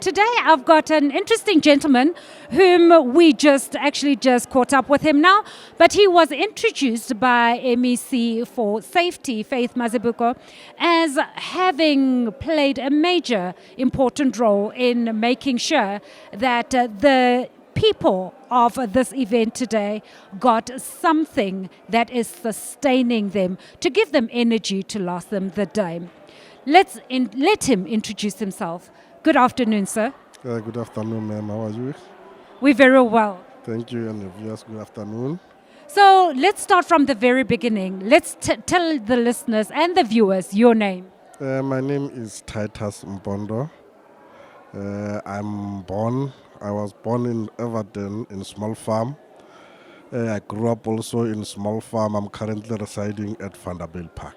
Today I've got an interesting gentleman whom we just caught up with him now, but he was introduced by MEC for Safety, Faith Mazibuko, as having played a major important role in making sure that the people of this event today got something that is sustaining them, to give them energy to last them the day. Let him introduce himself. Good afternoon, sir. Good afternoon, ma'am. How are you? We're very well. Thank you, and the viewers, good afternoon. So let's start from the very beginning. Let's tell the listeners and the viewers your name. My name is Titus Mpondo. I was born in Evaton in small farm. I grew up also in small farm. I'm currently residing at Vanderbilt Park.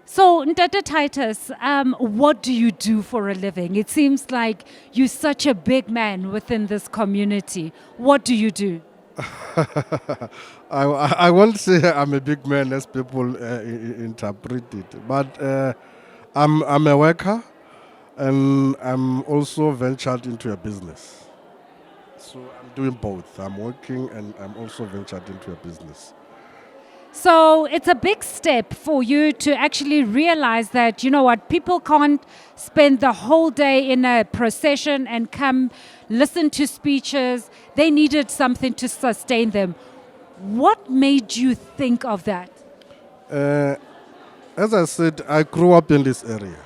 So, Ndata Titus, what do you do for a living? It seems like you're such a big man within this community. What do you do? I won't say I'm a big man as people interpret it, but I'm a worker, and I'm also ventured into a business. So I'm doing both. I'm working and I'm also ventured into a business. So it's a big step for you to actually realize that, you know what, people can't spend the whole day in a procession and come listen to speeches. They needed something to sustain them. What made you think of that? As I said, I grew up in this area.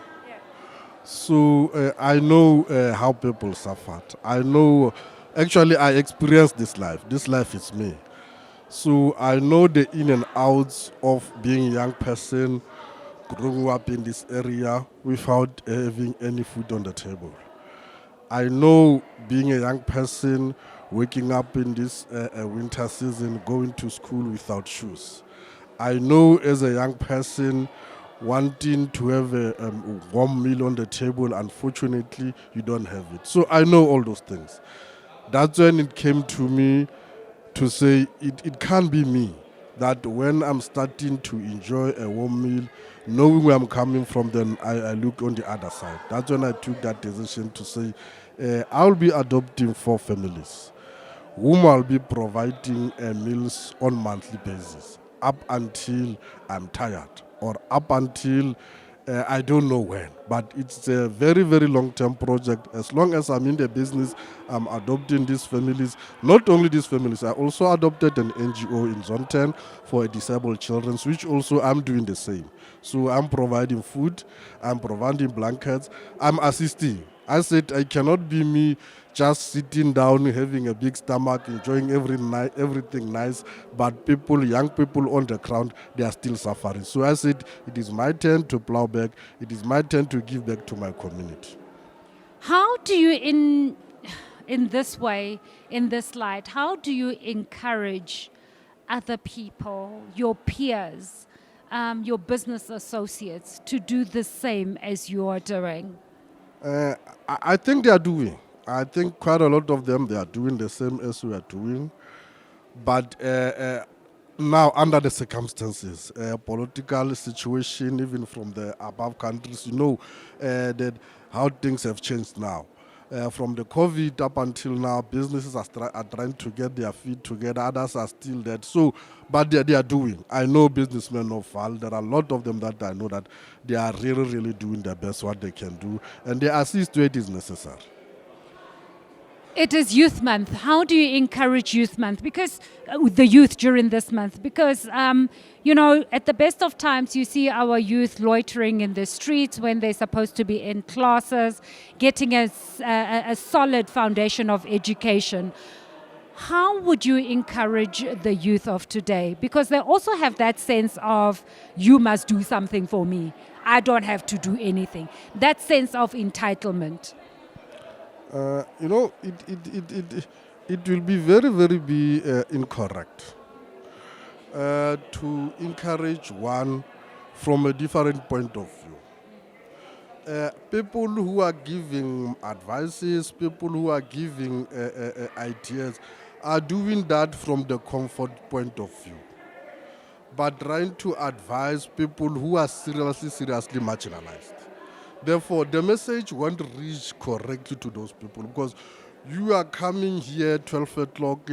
So I know how people suffered. I experienced this life. This life is me. So I know the in and outs of being a young person, growing up in this area without having any food on the table. I know being a young person, waking up in this winter season, going to school without shoes. I know as a young person, wanting to have a warm meal on the table, unfortunately, you don't have it. So I know all those things. That's when it came to me to say it can't be me, that when I'm starting to enjoy a warm meal, knowing where I'm coming from, then I look on the other side. That's when I took that decision to say I'll be adopting 4 families, whom I'll be providing meals on monthly basis, up until I'm tired, or up until I don't know when, but it's a very, very long-term project. As long as I'm in the business, I'm adopting these families. Not only these families, I also adopted an NGO in Zone 10 for disabled children, which also I'm doing the same. So I'm providing food, I'm providing blankets, I'm assisting. I said I cannot be me just sitting down, having a big stomach, enjoying everything nice, but young people on the ground, they are still suffering. So I said it is my turn to plow back. It is my turn to give back to my community. How do you, in this way, in this light, how do you encourage other people, your peers, your business associates, to do the same as you are doing? I think they are doing. I think quite a lot of them, they are doing the same as we are doing. But now, under the circumstances, political situation, even from the above countries, that how things have changed now. From the COVID up until now, businesses are trying to get their feet together. Others are still dead. So, but they are doing. I know businessmen of Val. There are a lot of them that I know that they are really, really doing their best what they can do, and they assist where it is necessary. It is Youth Month. How do you encourage Youth Month? Because the youth during this month, because at the best of times, you see our youth loitering in the streets when they're supposed to be in classes, getting a solid foundation of education. How would you encourage the youth of today? Because they also have that sense of, you must do something for me. I don't have to do anything. That sense of entitlement. It will be very, very incorrect to encourage one from a different point of view. People who are giving advices, people who are giving ideas, are doing that from the comfort point of view. But trying to advise people who are seriously marginalized. Therefore, the message won't reach correctly to those people because you are coming here 12 o'clock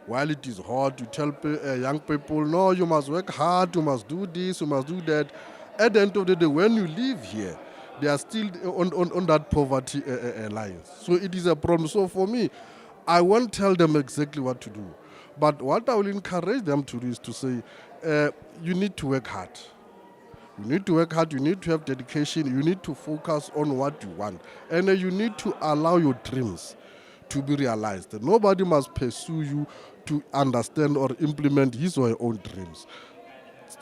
while it is hot. You tell young people, no, you must work hard, you must do this, you must do that. At the end of the day, when you leave here, they are still on that poverty line. So it is a problem. So for me, I won't tell them exactly what to do. But what I will encourage them to do is to say, you need to work hard. You need to work hard, you need to have dedication, you need to focus on what you want. And you need to allow your dreams to be realized. Nobody must pursue you to understand or implement his or her own dreams.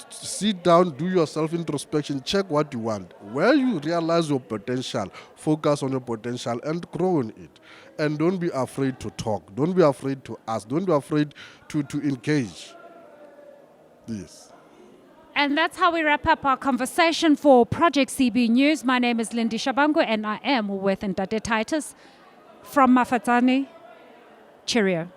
Sit down, do your self-introspection, check what you want. Where you realize your potential, focus on your potential and grow in it. And don't be afraid to talk. Don't be afraid to ask. Don't be afraid to engage. This. And that's how we wrap up our conversation for Project CB News. My name is Lindy Shabangu, and I am with Ntate Titus from Mafatane. Cheerio.